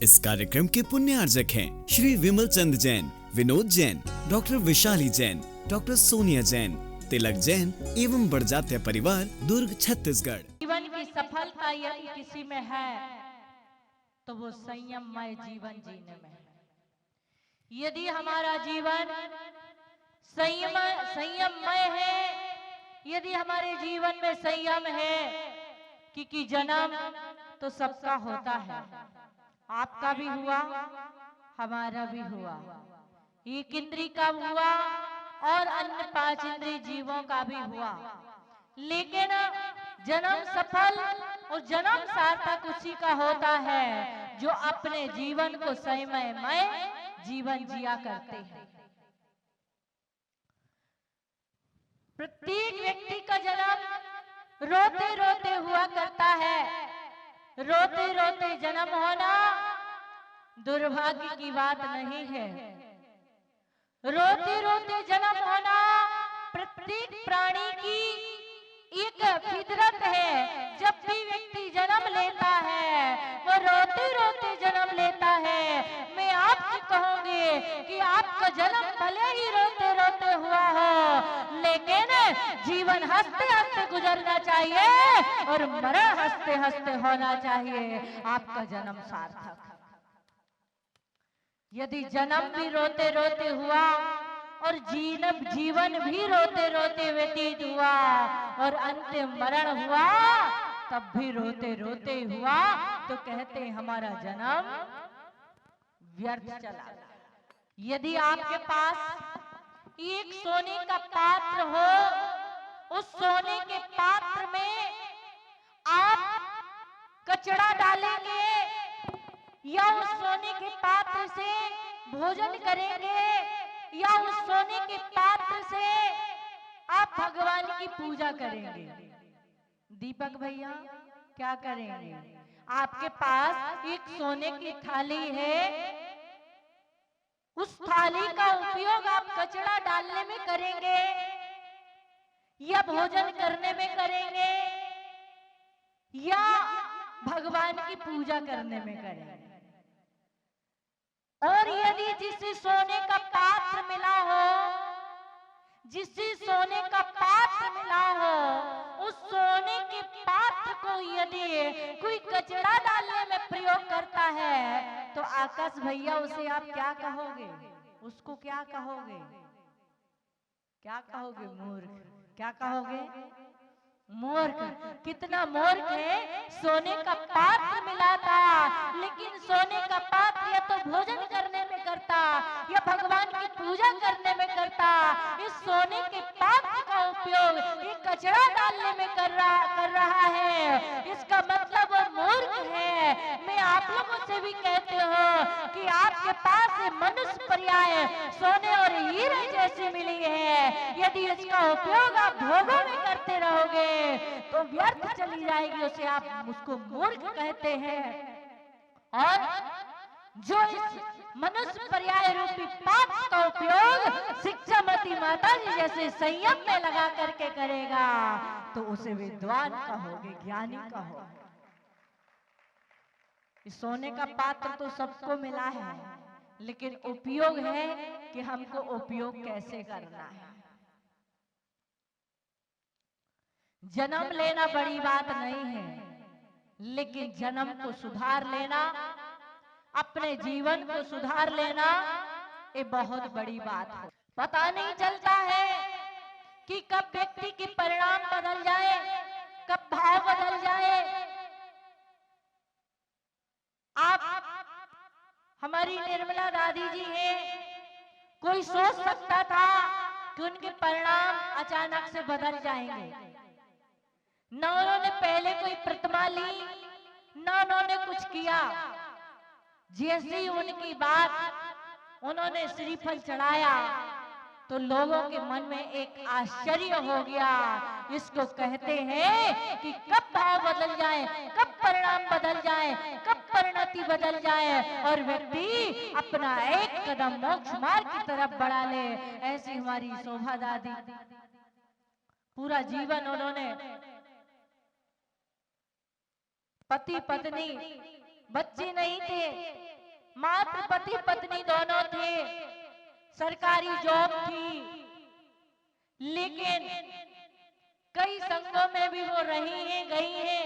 इस कार्यक्रम के पुण्यार्जक हैं श्री विमल चंद जैन, विनोद जैन, डॉक्टर विशाली जैन, डॉक्टर सोनिया जैन, तिलक जैन एवं बड़जात्या परिवार, दुर्ग, छत्तीसगढ़। जीवन की सफलता यदि किसी में है तो वो संयममय जीवन जीने में है। यदि हमारा जीवन संयममय है, यदि हमारे जीवन में संयम है, क्योंकि जन्म तो सबका होता है, आपका भी हुआ, हमारा भी हुआ, एक इंद्री का हुआ और अन्य 5 इंद्रिय जीवों का भी हुआ। लेकिन जन्म सफल और जन्म सार्थक उसी का होता है जो अपने जीवन को संयममय जीवन जिया करते हैं। प्रत्येक व्यक्ति का जन्म रोते रोते हुआ करता है। रोते रोते जन्म होना दुर्भाग्य की बात नहीं है। रोते रोते जन्म होना प्रत्येक प्राणी की एक फितरत है। जब भी व्यक्ति जन्म लेता है वो रोते रोते जन्म लेता है। मैं आपसे कहूंगी कि आपका जन्म भले ही रोते रोते हुआ हो, लेकिन जीवन हंसते हंसते गुजरना चाहिए और मरण हंसते हंसते होना चाहिए। आपका जन्म सार्थक। यदि जन्म भी रोते रोते हुआ और जीवन भी रोते रोते व्यतीत हुआ और अंतिम मरण हुआ तब भी रोते रोते हुआ, तो कहते हैं हमारा जन्म व्यर्थ चला। यदि आपके पास एक सोने का पात्र हो, उस सोने के पात्र में आप कचरा डालेंगे या उस सोने के पात्र से भोजन करेंगे या उस सोने के पात्र से आप भगवान की पूजा करेंगे? दीपक भैया क्या करेंगे? आपके पास एक सोने की थाली है, उस थाली का उपयोग आप कचरा डालने में करेंगे या भोजन करने में करेंगे या भगवान की पूजा करने में करेंगे? और यदि जिसे सोने का पात्र मिला हो, जिसे सोने का पात्र मिला हो, उस सोने के पात्र को यदि कोई कचरा डालने में प्रयोग करता है तो आकाश भैया उसे आप क्या कहोगे? उसको क्या कहोगे? क्या कहोगे? मूर्ख। क्या कहोगे? मूर्ख। कितना मूर्ख है। सोने का पात्र मिला था, लेकिन सोने का पात्र या तो भोजन करने में करता या भगवान की पूजा करने में करता। इस सोने के पात्र का उपयोग ये कचरा डालने में कर रहा है। इसका मतलब वो मूर्ख है। मैं आप लोगों से भी कहते हो कि आपके पास मनुष्य पर्याय सोने और हीरे जैसी मिली है। यदि इसका उपयोग आप भोगों में करते रहोगे तो व्यर्थ चली जाएगी। उसे आप उसको मूर्ख कहते हैं। और जो इस मनुष्य पर्याय रूपी पात्र का उपयोग शिक्षामती माता जी जैसे संयम में लगा करके करेगा तो उसे विद्वान कहोगे, ज्ञानी कहोगे। इस सोने का पात्र तो सबको मिला है, लेकिन उपयोग है कि हमको उपयोग कैसे करना है। जन्म लेना बड़ी बात नहीं है, लेकिन जन्म को सुधार लेना, अपने जीवन को सुधार लेना ये बहुत बड़ी बात है। पता नहीं चलता है कि कब व्यक्ति के परिणाम बदल जाए, कब भाव बदल जाए। आप हमारी निर्मला दादी जी हैं, कोई सोच सकता था कि उनके परिणाम अचानक से बदल जाएंगे। न उन्होंने पहले कोई प्रतिमा ली, न उन्होंने कुछ किया। जैसी उनकी बात उन्होंने श्रीफल चढ़ाया तो लोगों के मन में एक आश्चर्य हो गया। इसको कहते हैं कि कब भाव बदल जाए, कब परिणाम बदल जाए, कब परिणति बदल जाए और व्यक्ति अपना एक कदम मोक्ष मार्ग की तरफ बढ़ा ले। ऐसी हमारी शोभा दादी पूरा जीवन उन्होंने पति पत्नी बच्चे नहीं थे, मात्र पति पत्नी दोनों थे, सरकारी जॉब थी, लेकिन कई संघों में भी वो रही हैं, गई हैं,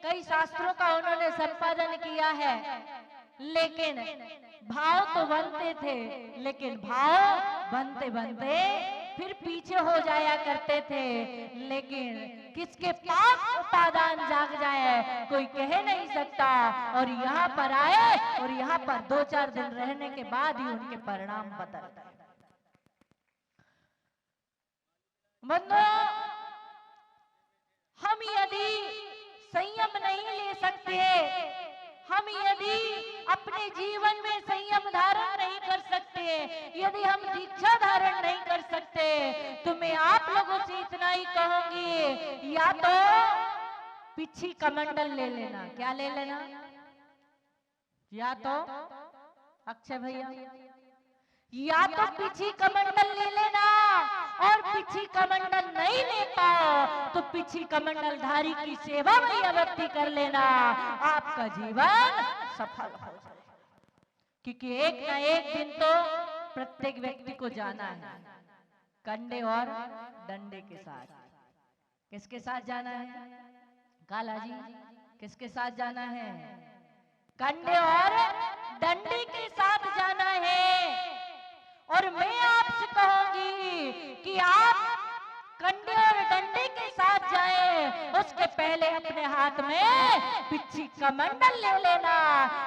कई शास्त्रों का उन्होंने संपादन किया है, लेकिन भाव तो बनते थे, लेकिन भाव बनते बनते फिर पीछे हो जाया करते थे। लेकिन किसके पास उपादान जाग जाए कोई कह नहीं सकता, और यहाँ पर आए और यहाँ पर 2-4 दिन रहने के बाद ही उनके परिणाम बदल गए। बंधुओं, हम यदि संयम नहीं ले सकते, हम यदि अपने जीवन में संयम धारण नहीं कर सकते, यदि हम दीक्षा धारण नहीं कर सकते, तो मैं आप लोगों से इतना ही कहूंगी, या तो पिछी कमंडल ले लेना। क्या ले लेना? या तो अक्षय भैया, या तो पिछी कमंडल ले लेना, और पिछी कमंडल नहीं ले पाओ तो पिछी कमंडल धारी की सेवा में अवृत्ति कर लेना, आपका जीवन सफल हो जाए। क्योंकि एक ना एक दिन तो प्रत्येक व्यक्ति को जाना है, कंडे और डंडे के साथ। किसके साथ जाना है? काला जी, किसके साथ जाना है? कंडे और डंडे के साथ जाना है। और मैं आपसे कहूंगी कि आप कंडे और डंडे के साथ जाएं, उसके पहले अपने हाथ में पिछी कमंडल ले लेना।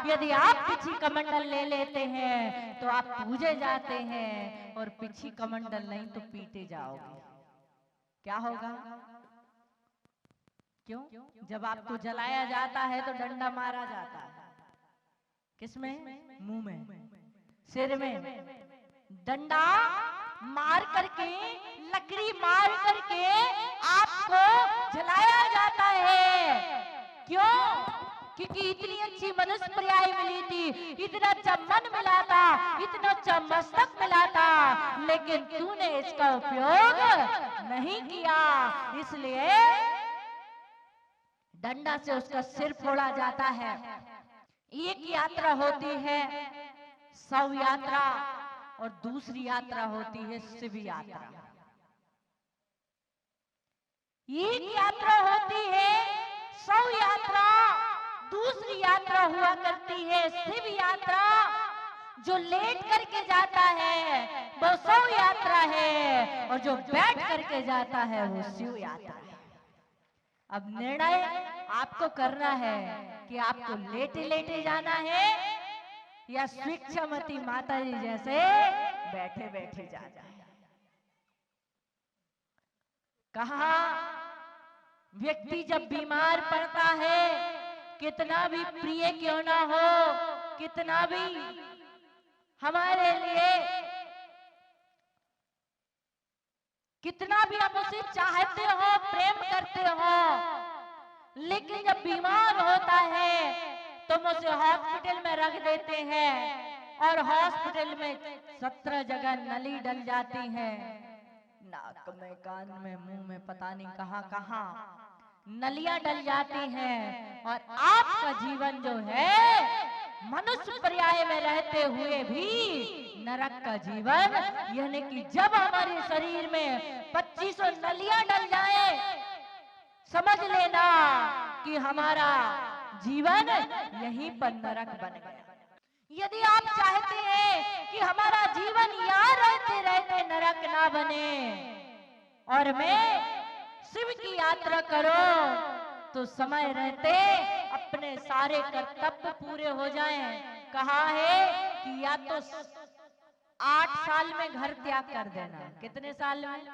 यदि आप पिछी कमंडल ले लेते हैं तो आप पूजे जाते हैं, और पिछी कमंडल नहीं तो पीटे जाओगे। क्या होगा? क्यों? जब आपको जलाया जाता है तो डंडा मारा जाता है, किसमें? मुंह में, सिर में डंडा मार करके, लकड़ी मार करके आपको जलाया जाता है। क्यों? क्योंकि इतनी अच्छी मनुष्य पर्याय मिली थी, इतना अच्छा मन मिला था, इतना अच्छा मस्तक मिला था, लेकिन तूने इसका उपयोग नहीं किया, इसलिए डंडा से उसका सिर फोड़ा जाता है। एक यात्रा होती है शव यात्रा, और दूसरी यात्रा होती है शिव यात्रा। एक यात्रा होती है शव यात्रा, दूसरी यात्रा हुआ करती है शिव यात्रा। जो लेट करके जाता है वो शव यात्रा है, और जो बैठ करके जाता है वो शिव यात्रा है। अब निर्णय आपको करना है कि आपको लेटे लेटे जाना है या स्वेच्छामती माता जी जैसे बैठे बैठे जाना है। कहा व्यक्ति जब बीमार पड़ता है, कितना भी प्रिय क्यों ना हो, कितना भी हमारे लिए, कितना भी हम उसे चाहते हो, प्रेम करते हो, लेकिन जब बीमार होता है तो हम उसे हॉस्पिटल में रख देते हैं, और हॉस्पिटल में 17 जगह नली डल जाती है, नाक में, कान में, मुंह में, पता नहीं कहां कहां नलियां डल जाती हैं। और आपका जीवन जो है मनुष्य पर्याय में रहते हुए भी नरक का जीवन, यानी कि जब हमारे शरीर में 2500 नलियां डल जाए, समझ लेना कि हमारा जीवन यहीं पर नरक बन गया। यदि आप चाहते हैं कि हमारा जीवन यहाँ रहते रहते नरक ना बने और मैं शिव की यात्रा करो, तो समय रहते अपने सारे कर्तव्य पूरे हो जाएं। कहा है कि या तो 8 साल में घर त्याग कर देना। कितने साल में?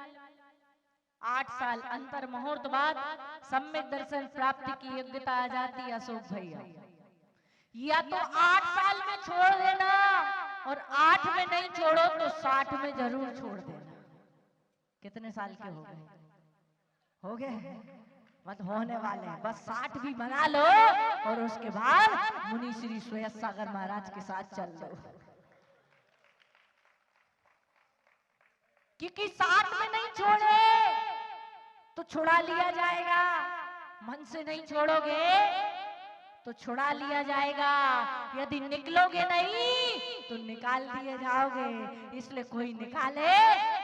8 साल। अंतर मुहूर्त बाद सम्यक दर्शन प्राप्ति की योग्यता आ जाती है अशोक भैया। या तो 8 साल में छोड़ देना, और 8 में नहीं छोड़ो तो 60 में जरूर छोड़ देना। कितने साल के हो गए? हो गए? मत होने वाले हैं, बस 60 भी मना लो, और उसके बाद मुनि श्री सुयस सागर महाराज के साथ चल लो, क्योंकि 60 में नहीं छोड़े तो छुड़ा लिया जाएगा। मन से नहीं छोड़ोगे तो छुड़ा लिया जाएगा, यदि निकलोगे नहीं तो निकाल दिए जाओगे। इसलिए कोई निकाले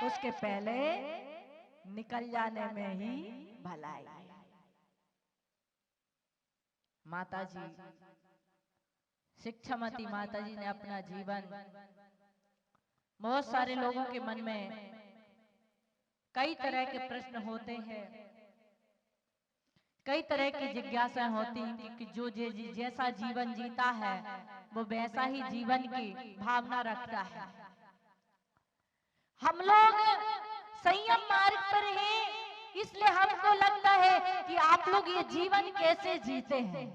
उसके पहले निकल जाने में ही भलाई है। माता जी, शिक्षामती माता जी ने अपना जीवन, बहुत सारे लोगों के मन में कई तरह के प्रश्न होते हैं, कई तरह की जिज्ञासाएं होती हैं कि जो जैसा जीवन जीता है वो वैसा ही जीवन की भावना रखता है। हम लोग संयम मार्ग पर हैं, इसलिए हमको लगता है कि आप लोग ये जीवन कैसे जीते हैं,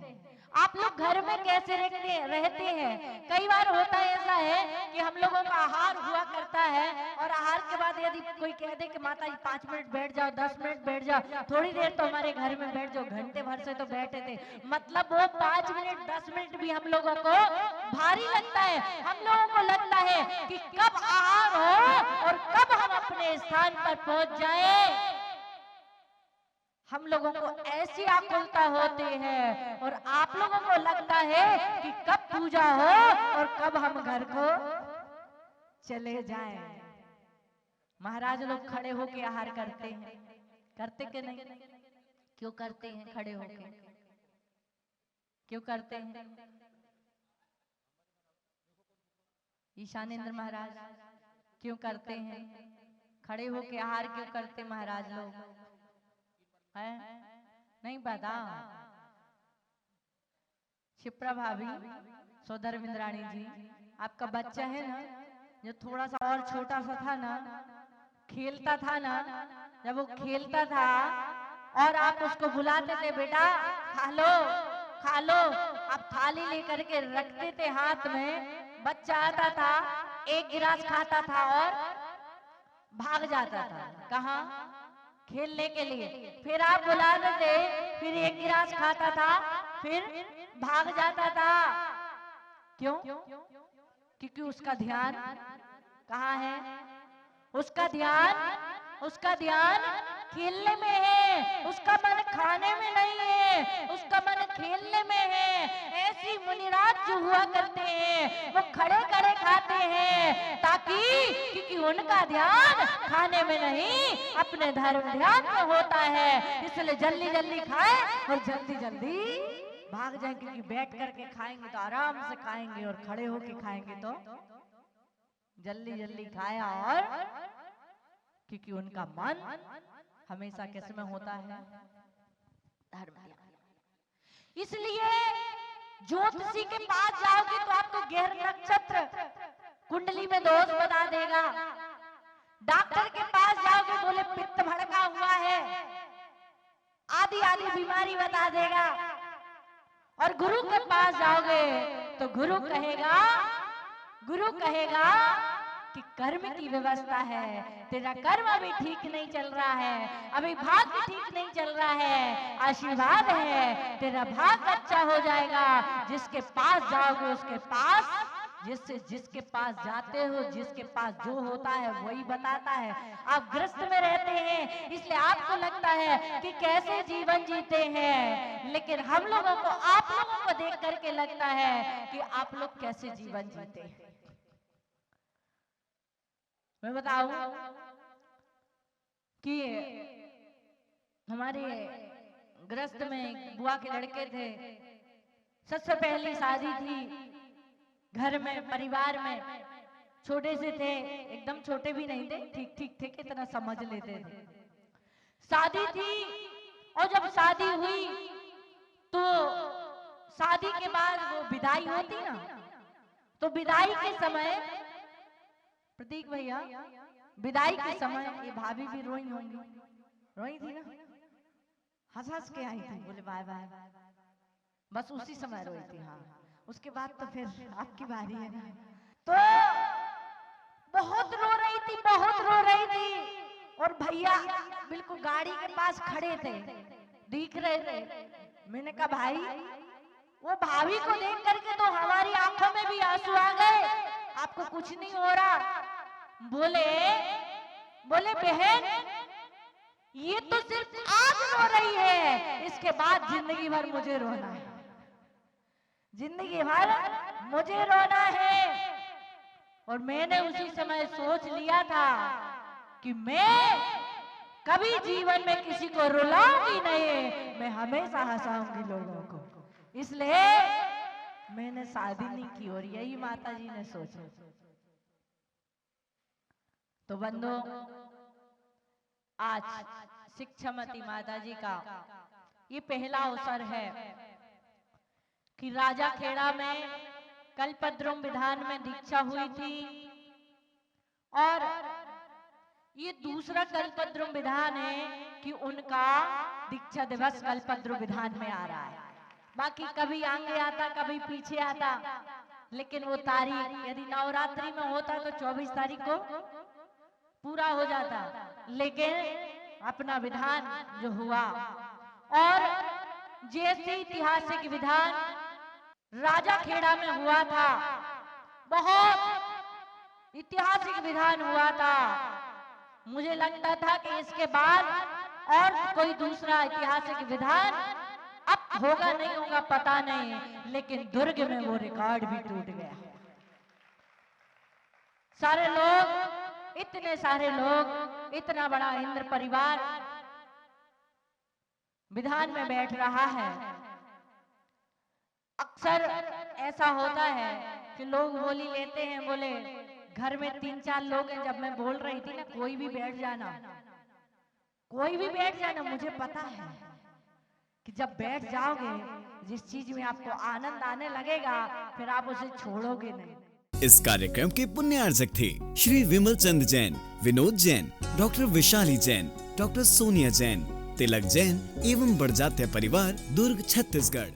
आप लोग घर में कैसे रहते हैं। कई बार होता ऐसा है कि हम लोगों का आहार हुआ करता है और आहार के बाद यदि कोई कह दे कि माता जी 5 मिनट बैठ जाओ, 10 मिनट बैठ जाओ, थोड़ी देर तो हमारे घर में बैठ जाओ, घंटे भर से तो बैठे थे, मतलब वो 5 मिनट 10 मिनट भी हम लोगों को भारी लगता है। हम लोगों को लगता है कि कब आहार हो और कब हम अपने स्थान पर पहुंच जाए। हम लोगों को ऐसी आकुलता होती है और आप लोगों को लगता है कि कब पूजा हो और कब हम घर को चले जाएं। महाराज लोग खड़े होके आहार करते हैं, करते कि नहीं? क्यों करते हैं खड़े होके? क्यों करते हैं? ईशानेंद्र महाराज क्यों करते हैं खड़े होके आहार? क्यों करते महाराज लोग? है नहीं पता? शिप्रा भाभी, सौदर बिंद्राणी जी, आपका बच्चा है ना जो थोड़ा सा और छोटा सा था ना, खेलता था ना, जब वो खेलता था और आप उसको बुलाते थे बेटा खा लो खा लो, आप थाली लेकर के रखते थे हाथ में, बच्चा आता था एक गिलास खाता था और भाग जाता था। कहाँ? खेलने के लिए। फिर आप बुलाते थे, फिर एक गिलास खाता था, फिर भाग जाता था। क्यों? क्योंकि उसका ध्यान कहाँ है? उसका ध्यान खेलने में है, उसका मन खाने में नहीं है, उसका मन खेलने में है। ऐसी मुनिराज जो हुआ करते हैं वो खड़े खड़े खाते हैं, ताकि क्योंकि उनका ध्यान खाने में नहीं अपने धर्म ध्यान में होता है, इसलिए जल्दी जल्दी खाए और जल्दी जल्दी भाग जाए। क्योंकि बैठ करके खाएंगे तो आराम से खाएंगे और खड़े होके खाएंगे तो जल्दी जल्दी खाया, और क्योंकि उनका मन हमेशा किस में होता है? धर्म ध्यान। इसलिए ज्योतिषी के पास जाओगे तो आपको ग्रह नक्षत्र कुंडली में दोष बता देगा। डॉक्टर के पास जाओगे बोले पित्त भड़का हुआ है, आदि आदि बीमारी बता देगा। और गुरु के पास जाओगे तो गुरु कहेगा कि कर्म की व्यवस्था है, तेरा कर्म अभी ठीक नहीं चल रहा है, अभी भाग्य ठीक नहीं चल रहा है, आशीर्वाद है, तेरा भाग्य अच्छा हो जाएगा। जिसके पास जाओगे उसके पास, जिसके पास जाते हो, जिसके पास जो होता है वही बताता है। आप ग्रस्त में रहते हैं इसलिए आपको लगता है कि कैसे जीवन जीते हैं, लेकिन हम लोगों को, आप लोगों को देख करके लगता है कि आप लोग कैसे जीवन जीते हैं। मैं बताऊं कि हमारे ग्रस्त में बुआ के लड़के थे, सबसे पहली शादी थी घर में, परिवार में, छोटे से थे, एकदम छोटे भी नहीं थे, ठीक ठीक थे, कितना समझ लेते थे। शादी थी और जब शादी हुई तो शादी के बाद वो विदाई होती ना, तो विदाई के समय, प्रतीक भैया, विदाई के समय ये भाभी भी रोई होंगी, रोई थी ना, हंस हंस के आई थी, बोले बाय बाय, बस उसी समय रोई थी। हाँ, उसके बाद तो फिर आपकी बारी है ना। तो बहुत रो रही थी, बहुत रो रही थी, और भैया बिल्कुल गाड़ी के पास खड़े थे, दिख रहे थे। मैंने कहा भाई, वो भाभी को देख करके तो हमारी आंखों में भी आंसू आ गए, आपको कुछ नहीं हो रहा? बोले बहन, ये तो सिर्फ आज रो रही है, इसके बाद जिंदगी भर मुझे रोना है। जिंदगी भर मुझे रोना है। और मैंने उसी समय सोच लिया था कि मैं कभी जीवन में किसी को रुलाऊंगी नहीं, मैं हमेशा हंसाऊंगी लोगों को। इसलिए मैंने शादी नहीं की और यही माता जी ने सोचा। तो बंधु, आज शिक्षामती माता जी का ये पहला अवसर है कि राजा खेड़ा में कल्पद्रुम विधान में दीक्षा हुई थी और ये दूसरा कल्पद्रुम विधान है कि उनका दीक्षा दिवस कल्पद्रुम विधान में आ रहा है। बाकी कभी आगे आता, कभी पीछे आता, लेकिन वो तारीख यदि नवरात्रि में होता तो 24 तारीख को पूरा हो जाता, लेकिन अपना विधान जो हुआ और जैसे ऐतिहासिक विधान राजा खेड़ा में हुआ था, बहुत ऐतिहासिक विधान हुआ था। मुझे लगता था कि इसके बाद और कोई दूसरा ऐतिहासिक विधान अब होगा नहीं होगा पता नहीं, लेकिन दुर्ग में वो रिकॉर्ड भी टूट गया। सारे लोग, इतने सारे लोग, इतना बड़ा इंद्र परिवार विधान में बैठ रहा है। अक्सर ऐसा होता है कि लोग बोली लेते हैं, बोले घर में 3-4 लोग हैं। जब मैं बोल रही थी ना कोई भी बैठ जाना, कोई भी बैठ जाना, मुझे पता है कि जब बैठ जाओगे, जिस चीज में आपको आनंद आने लगेगा, फिर आप उसे छोड़ोगे नहीं। इस कार्यक्रम के पुण्यार्जक थे श्री विमल चंद जैन, विनोद जैन, डॉक्टर विशाली जैन, डॉक्टर सोनिया जैन, तिलक जैन एवं बड़जात्या परिवार, दुर्ग, छत्तीसगढ़।